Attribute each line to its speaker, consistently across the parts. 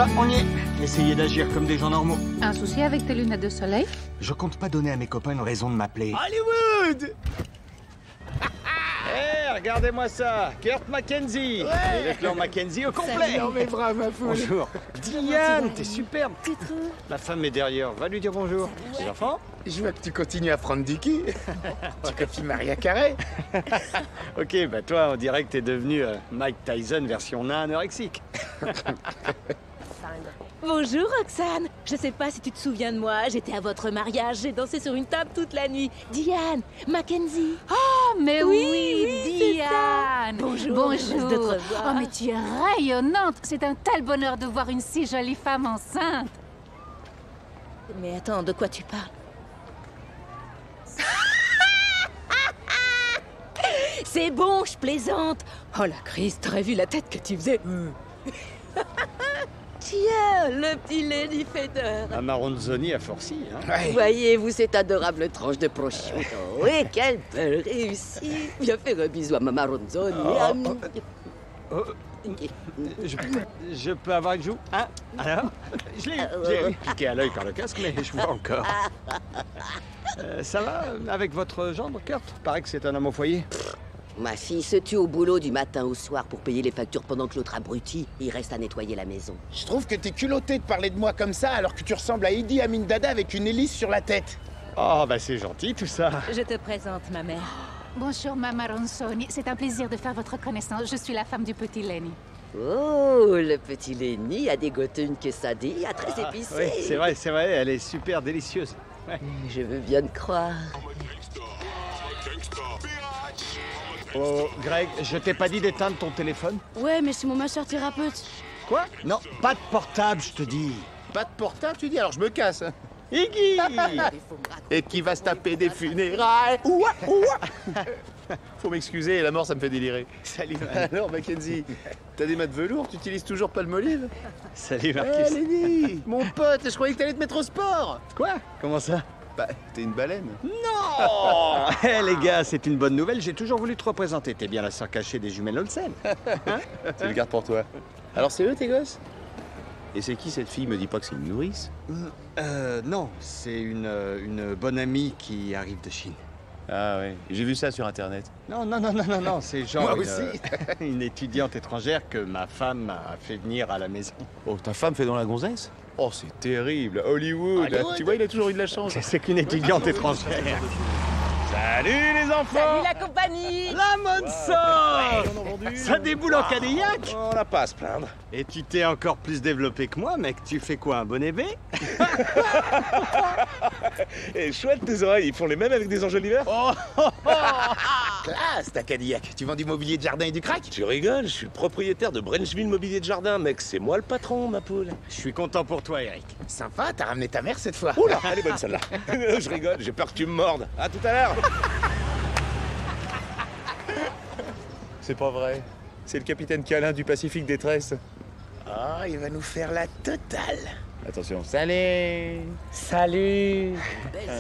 Speaker 1: va, on y est. Essayez d'agir comme des gens normaux.
Speaker 2: Un souci avec tes lunettes de soleil?
Speaker 1: Je compte pas donner à mes copains une raison de m'appeler.
Speaker 3: Hollywood!
Speaker 1: Hé, regardez-moi ça, Kurt Mackenzie.
Speaker 3: Ouais.
Speaker 1: Et le clan Mackenzie au complet.
Speaker 3: Non mais bravo ma foule.
Speaker 1: Bonjour. Diane, t'es superbe. La femme est derrière, va lui dire bonjour. Les enfants?
Speaker 3: Je vois que tu continues à prendre du cul. Tu copies Maria Carré.
Speaker 1: Ok, bah toi, on dirait que t'es devenu Mike Tyson version nain anorexique.
Speaker 4: Bonjour Roxane. Je sais pas si tu te souviens de moi, j'étais à votre mariage, j'ai dansé sur une table toute la nuit. Diane, Mackenzie.
Speaker 2: Oh, mais
Speaker 4: Oui,
Speaker 2: oui,
Speaker 4: c'est
Speaker 2: Diane.
Speaker 4: Bonjour.
Speaker 2: Bonjour.
Speaker 4: De te revoir.
Speaker 2: Oh, mais tu es rayonnante. C'est un tel bonheur de voir une si jolie femme enceinte.
Speaker 4: Mais attends, de quoi tu parles? C'est bon, je plaisante. Oh la crise, t'aurais vu la tête que tu faisais. Tiens, le petit Lady Feder.
Speaker 1: Amaronzoni a forci, hein.
Speaker 3: Ouais.
Speaker 4: Voyez-vous cette adorable tranche de prosciutto. Oui, quelle belle réussite. Viens faire un bisou à Mama Ronzoni.
Speaker 1: Je peux avoir une joue, hein? Alors? J'ai piqué à l'œil par le casque, mais je vois encore. Ça va avec votre gendre, Kurt? Paraît que c'est un homme au foyer.
Speaker 5: Ma fille se tue au boulot du matin au soir pour payer les factures pendant que l'autre abruti, il reste à nettoyer la maison.
Speaker 3: Je trouve que t'es culotté de parler de moi comme ça alors que tu ressembles à Idi Amin Dada avec une hélice sur la tête.
Speaker 1: Oh, bah c'est gentil tout ça.
Speaker 4: Je te présente ma mère.
Speaker 2: Bonjour, Mama Ronzoni. C'est un plaisir de faire votre connaissance. Je suis la femme du petit Lenny.
Speaker 5: Oh, le petit Lenny a dégoté une quesadilla très épicée.
Speaker 1: Oui, c'est vrai, elle est super délicieuse. Ouais.
Speaker 5: Je veux bien te croire.
Speaker 1: Oh, Greg, je t'ai pas dit d'éteindre ton téléphone?
Speaker 6: Ouais, mais c'est mon masseur thérapeute.
Speaker 1: Quoi? Non, pas de portable, je te dis.
Speaker 3: Pas de portable, tu dis, alors je me casse.
Speaker 1: Iggy!
Speaker 3: Et qui va se taper des funérailles. Ouah, ouah. Faut m'excuser, la mort ça me fait délirer.
Speaker 1: Salut,
Speaker 3: Alors Mackenzie, t'as des mats de velours, tu utilises toujours Palmolive?
Speaker 1: Salut,
Speaker 3: Eh
Speaker 1: Marcus.
Speaker 3: Lenny, mon pote, je croyais que t'allais te mettre au sport.
Speaker 1: Quoi? Comment ça?
Speaker 3: Bah, t'es une baleine.
Speaker 1: Non! Eh les gars, c'est une bonne nouvelle, j'ai toujours voulu te représenter. T'es bien la sœur cachée des jumelles Olsen.
Speaker 3: Tu le gardes pour toi. Alors c'est eux tes gosses? Et c'est qui cette fille? Me dis pas que c'est une nourrice.
Speaker 1: Non, c'est une bonne amie qui arrive de Chine.
Speaker 3: Ah ouais, j'ai vu ça sur internet.
Speaker 1: Non, c'est genre
Speaker 3: Moi
Speaker 1: une,
Speaker 3: aussi.
Speaker 1: une étudiante étrangère que ma femme a fait venir à la maison.
Speaker 3: Oh, ta femme fait dans la gonzesse? Oh, c'est terrible. Hollywood. Tu vois, il a toujours eu de la chance.
Speaker 1: C'est qu'une étudiante étrangère. Salut les enfants!
Speaker 4: Salut la compagnie.
Speaker 1: La Monsa! Ça déboule en Cadillac?
Speaker 3: On n'a pas à se plaindre.
Speaker 1: Et tu t'es encore plus développé que moi, mec. Tu fais quoi, un bonnet B?
Speaker 7: Et chouette tes oreilles, ils font les mêmes avec des enjoliveurs?
Speaker 3: Classe, ta Cadillac. Tu vends du mobilier de jardin et du crack?
Speaker 7: Tu rigoles, je suis le propriétaire de Brenchville Mobilier de Jardin, mec, c'est moi le patron, ma poule.
Speaker 1: Je suis content pour toi, Eric.
Speaker 3: Sympa, t'as ramené ta mère cette fois.
Speaker 7: Oula, elle est bonne celle-là. Je rigole, j'ai peur que tu me mordes. À tout à l'heure. C'est pas vrai. C'est le capitaine Câlin du Pacifique Détresse.
Speaker 3: Ah, il va nous faire la totale.
Speaker 7: Attention.
Speaker 3: Salut.
Speaker 8: Salut.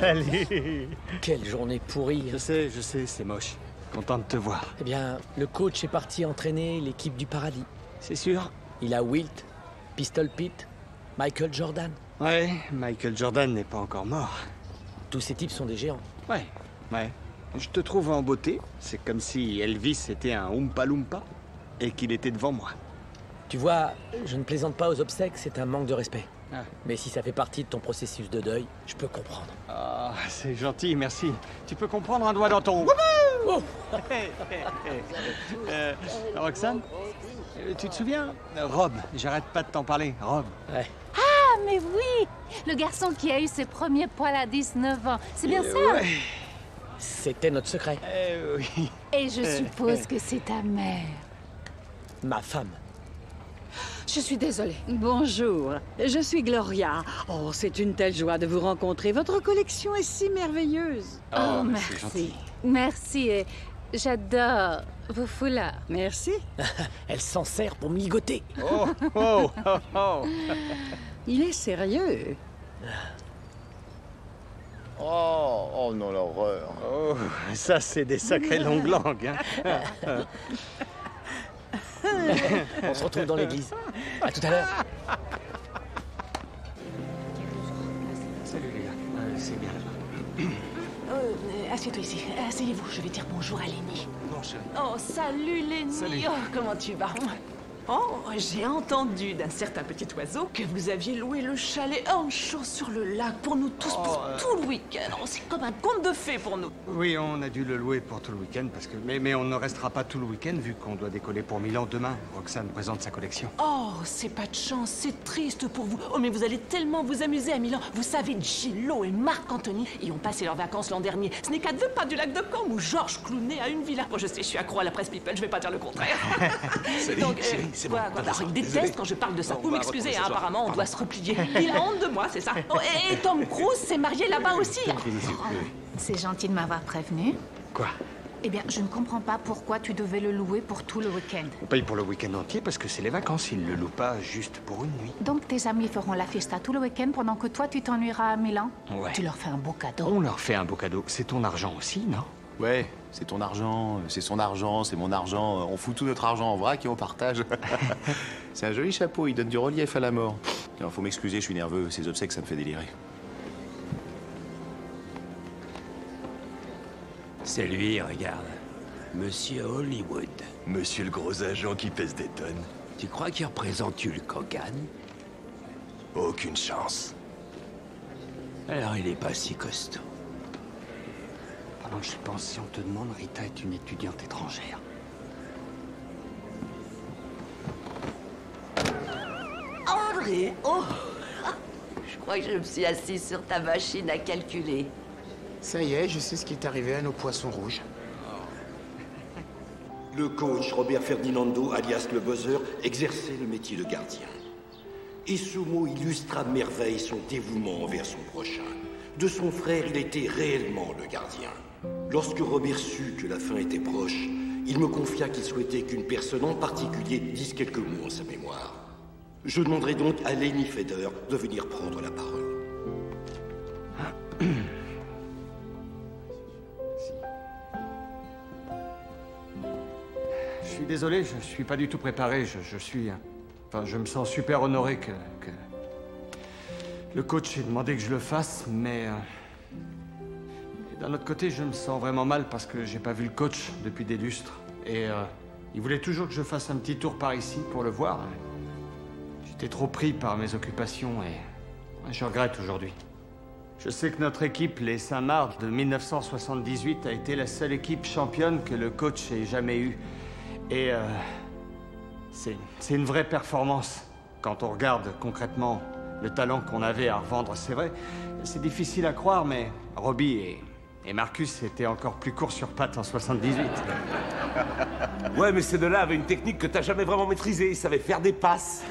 Speaker 1: Salut!
Speaker 8: Quelle journée pourrie.
Speaker 1: Je sais, c'est moche. Content de te voir.
Speaker 8: Eh bien, le coach est parti entraîner l'équipe du paradis.
Speaker 1: C'est sûr?
Speaker 8: Il a Wilt, Pistol Pete, Michael Jordan.
Speaker 1: Ouais, Michael Jordan n'est pas encore mort.
Speaker 8: Tous ces types sont des géants.
Speaker 1: Ouais. Je te trouve en beauté. C'est comme si Elvis était un Oompa Loompa et qu'il était devant moi.
Speaker 8: Tu vois, je ne plaisante pas aux obsèques, c'est un manque de respect.
Speaker 1: Ah.
Speaker 8: Mais si ça fait partie de ton processus de deuil, je peux comprendre.
Speaker 1: Ah, c'est gentil, merci. Tu peux comprendre un doigt dans ton...
Speaker 8: Oh.
Speaker 1: Roxane, tu te souviens? Rob, j'arrête pas de t'en parler. Rob.
Speaker 8: Ouais.
Speaker 2: Ah, mais oui! Le garçon qui a eu ses premiers poils à 19 ans. C'est bien ça?
Speaker 1: Ouais.
Speaker 8: C'était notre secret.
Speaker 1: Oui.
Speaker 2: Et je suppose que c'est ta mère.
Speaker 8: Ma femme.
Speaker 6: Je suis désolée. Bonjour, je suis Gloria. Oh, c'est une telle joie de vous rencontrer. Votre collection est si merveilleuse.
Speaker 2: Oh,
Speaker 1: c'est
Speaker 2: merci.
Speaker 1: gentil.
Speaker 2: Merci, et j'adore vos foulards.
Speaker 6: Merci.
Speaker 8: Elle s'en sert pour me ligoter.
Speaker 1: Oh.
Speaker 6: Il est sérieux.
Speaker 3: Oh non, l'horreur.
Speaker 1: Oh, ça c'est des sacrées longues langues. Hein.
Speaker 8: On se retrouve dans l'église. À tout à l'heure.
Speaker 1: Salut les gars. C'est bien là-bas.
Speaker 4: Assieds-toi ici. Asseyez-vous, je vais dire bonjour à Lenny.
Speaker 1: Bon, chérie.
Speaker 4: Oh, salut Lenny.
Speaker 1: Salut.
Speaker 4: Oh, comment tu vas? Oh, j'ai entendu d'un certain petit oiseau que vous aviez loué le chalet Ancho sur le lac pour nous tous pour tout le week-end. Oh, c'est comme un conte de fées pour nous.
Speaker 1: Oui, on a dû le louer pour tout le week-end parce que... Mais on ne restera pas tout le week-end vu qu'on doit décoller pour Milan demain. Roxane présente sa collection.
Speaker 4: Oh, c'est pas de chance, c'est triste pour vous. Oh, mais vous allez tellement vous amuser à Milan. Vous savez, Gillo et Marc Anthony y ont passé leurs vacances l'an dernier. Ce n'est qu'à 2 pas du lac de Combe où Georges Clooney a une villa. Bon, je sais, je suis accro à la presse people, je vais pas dire le contraire. Donc,
Speaker 3: c'est bon.
Speaker 4: alors, il déteste quand je parle de ça. Vous m'excusez, hein, apparemment, on doit se replier. Il a honte de moi, c'est ça. Oh, et Tom Cruise s'est marié là-bas aussi.
Speaker 2: C'est gentil de m'avoir prévenu.
Speaker 1: Quoi?
Speaker 2: Eh bien, je ne comprends pas pourquoi tu devais le louer pour tout le week-end.
Speaker 1: On paye pour le week-end entier parce que c'est les vacances. Ils le louent pas juste pour une nuit.
Speaker 2: Donc tes amis feront la fiesta tout le week-end pendant que toi tu t'ennuieras à Milan?
Speaker 1: Ouais.
Speaker 2: Tu leur fais un beau cadeau.
Speaker 1: On leur fait un beau cadeau. C'est ton argent aussi, non?
Speaker 3: Ouais, c'est ton argent, c'est son argent, c'est mon argent. On fout tout notre argent en vrac et on partage. C'est un joli chapeau, il donne du relief à la mort. Alors, faut m'excuser, je suis nerveux. Ces obsèques, ça me fait délirer.
Speaker 9: C'est lui, regarde. Monsieur Hollywood.
Speaker 10: Monsieur le gros agent qui pèse des tonnes.
Speaker 9: Tu crois qu'il représente Hulk Hogan?
Speaker 10: Aucune chance.
Speaker 9: Alors il est pas si costaud.
Speaker 1: Pendant que je pense, si on te demande, Rita est une étudiante étrangère.
Speaker 5: André, oh! Je crois que je me suis assise sur ta machine à calculer.
Speaker 11: Ça y est, je sais ce qui est arrivé à nos poissons rouges.
Speaker 12: Le coach Robert Ferdinando, alias le buzzer, exerçait le métier de gardien. Et ce mot illustre à merveille son dévouement envers son prochain. De son frère, il était réellement le gardien. Lorsque Robert sut que la fin était proche, il me confia qu'il souhaitait qu'une personne en particulier dise quelques mots en sa mémoire. Je demanderai donc à Lenny Feder de venir prendre la parole.
Speaker 1: Je suis désolé, je suis pas du tout préparé. Enfin, je me sens super honoré que le coach ait demandé que je le fasse, mais d'un autre côté, je me sens vraiment mal parce que j'ai pas vu le coach depuis des lustres. Et il voulait toujours que je fasse un petit tour par ici pour le voir. J'étais trop pris par mes occupations et je regrette aujourd'hui. Je sais que notre équipe, les Saint-Marc de 1978, a été la seule équipe championne que le coach ait jamais eue. Et c'est une vraie performance quand on regarde concrètement le talent qu'on avait à revendre. C'est vrai, c'est difficile à croire, mais Robbie et Marcus étaient encore plus courts sur pattes en 78.
Speaker 13: Ouais, mais ces deux-là avaient une technique que t'as jamais vraiment maîtrisée. Ils savaient faire des passes.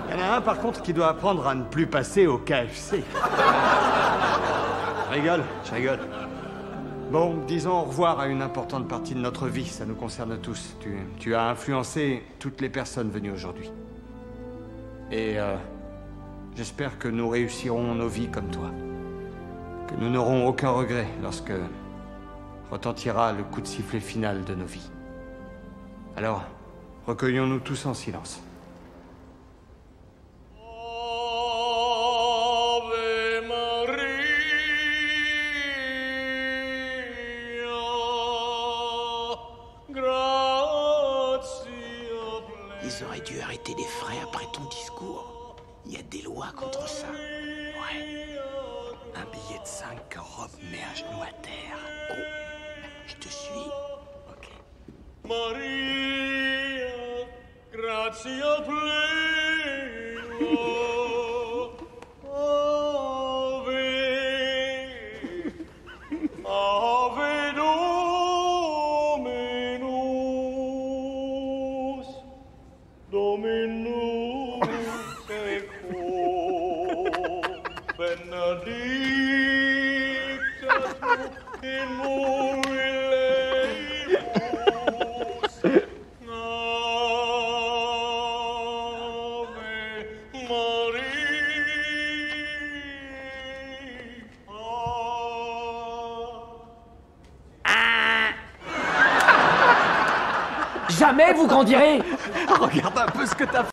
Speaker 1: Il y en a un, par contre, qui doit apprendre à ne plus passer au KFC. Je rigole. Bon, disons au revoir à une importante partie de notre vie. Ça nous concerne tous. Tu as influencé toutes les personnes venues aujourd'hui. Et j'espère que nous réussirons nos vies comme toi. Que nous n'aurons aucun regret lorsque retentira le coup de sifflet final de nos vies. Alors, recueillons-nous tous en silence.
Speaker 9: Ils auraient dû arrêter les frais après ton discours. Il y a des lois contre ça. Ouais. Un billet de 5, Rob met un genou à terre. Oh, je te suis. Ok.
Speaker 14: Maria, grazia plena, Ave, Ave Dominus, Dominus tecum, benedicta tu in mulieribus, Ave Maria.
Speaker 8: Jamais vous grandirez.
Speaker 1: Regarde un peu ce que t'as fait.